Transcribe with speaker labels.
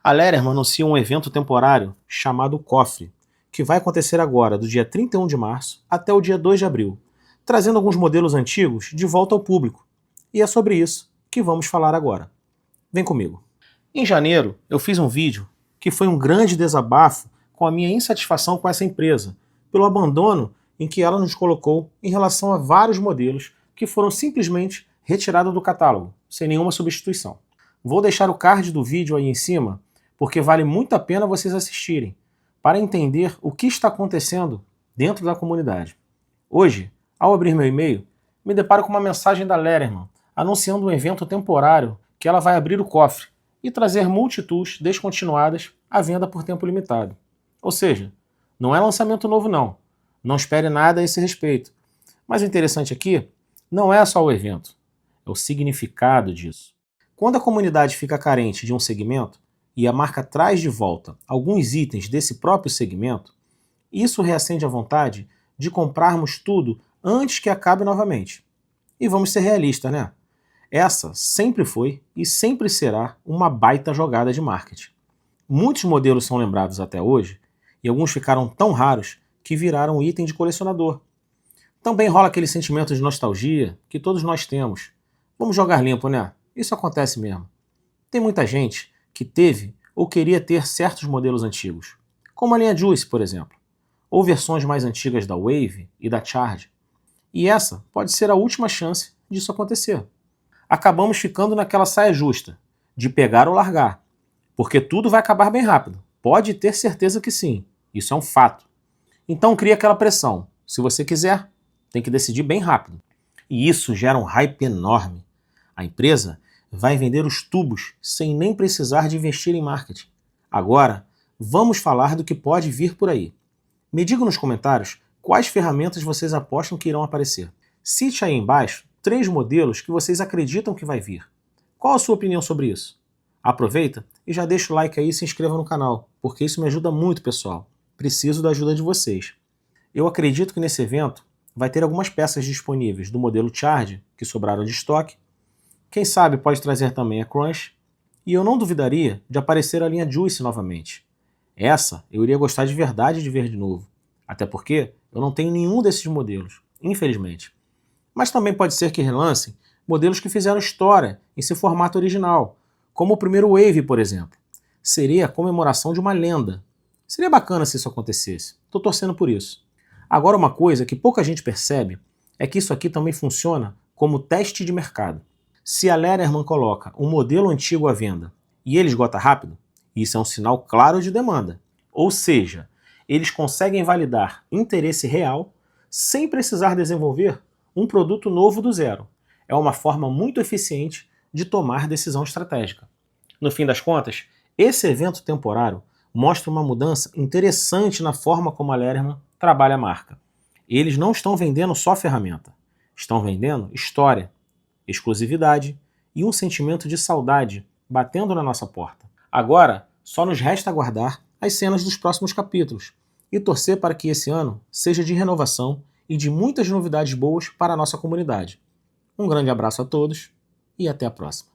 Speaker 1: A Lererman anuncia um evento temporário chamado Cofre, que vai acontecer agora, do dia 31 de março até o dia 2 de abril, trazendo alguns modelos antigos de volta ao público. E é sobre isso que vamos falar agora. Vem comigo. Em janeiro, eu fiz um vídeo que foi um grande desabafo com a minha insatisfação com essa empresa, pelo abandono em que ela nos colocou em relação a vários modelos que foram simplesmente retirados do catálogo, sem nenhuma substituição. Vou deixar o card do vídeo aí em cima, porque vale muito a pena vocês assistirem, para entender o que está acontecendo dentro da comunidade. Hoje, ao abrir meu e-mail, me deparo com uma mensagem da Lererman, anunciando um evento temporário que ela vai abrir o cofre e trazer multitools descontinuadas à venda por tempo limitado. Ou seja, não é lançamento novo não, não espere nada a esse respeito. Mas o interessante aqui não é só o evento, é o significado disso. Quando a comunidade fica carente de um segmento e a marca traz de volta alguns itens desse próprio segmento, isso reacende a vontade de comprarmos tudo antes que acabe novamente. E vamos ser realistas, né? Essa sempre foi e sempre será uma baita jogada de marketing. Muitos modelos são lembrados até hoje e alguns ficaram tão raros que viraram item de colecionador. Também rola aquele sentimento de nostalgia que todos nós temos. Vamos jogar limpo, né? Isso acontece mesmo. Tem muita gente que teve ou queria ter certos modelos antigos, como a linha Juice, por exemplo, ou versões mais antigas da Wave e da Charge. E essa pode ser a última chance disso acontecer. Acabamos ficando naquela saia justa, de pegar ou largar, porque tudo vai acabar bem rápido. Pode ter certeza que sim, isso é um fato. Então cria aquela pressão. Se você quiser, tem que decidir bem rápido. E isso gera um hype enorme. A empresa vai vender os tubos sem nem precisar de investir em marketing. Agora, vamos falar do que pode vir por aí. Me digam nos comentários quais ferramentas vocês apostam que irão aparecer. Cite aí embaixo 3 modelos que vocês acreditam que vai vir. Qual a sua opinião sobre isso? Aproveita e já deixa o like aí e se inscreva no canal, porque isso me ajuda muito, pessoal. Preciso da ajuda de vocês. Eu acredito que nesse evento vai ter algumas peças disponíveis do modelo Charge, que sobraram de estoque. Quem sabe pode trazer também a Crunch, e eu não duvidaria de aparecer a linha Juice novamente. Essa eu iria gostar de verdade de ver de novo, até porque eu não tenho nenhum desses modelos, infelizmente. Mas também pode ser que relancem modelos que fizeram história em seu formato original, como o primeiro Wave, por exemplo. Seria a comemoração de uma lenda. Seria bacana se isso acontecesse. Estou torcendo por isso. Agora, uma coisa que pouca gente percebe é que isso aqui também funciona como teste de mercado. Se a Lererman coloca um modelo antigo à venda e ele esgota rápido, isso é um sinal claro de demanda. Ou seja, eles conseguem validar interesse real sem precisar desenvolver um produto novo do zero. É uma forma muito eficiente de tomar decisão estratégica. No fim das contas, esse evento temporário mostra uma mudança interessante na forma como a Lererman trabalha a marca. Eles não estão vendendo só ferramenta, estão vendendo história, exclusividade e um sentimento de saudade batendo na nossa porta. Agora, só nos resta aguardar as cenas dos próximos capítulos e torcer para que esse ano seja de renovação e de muitas novidades boas para a nossa comunidade. Um grande abraço a todos e até a próxima.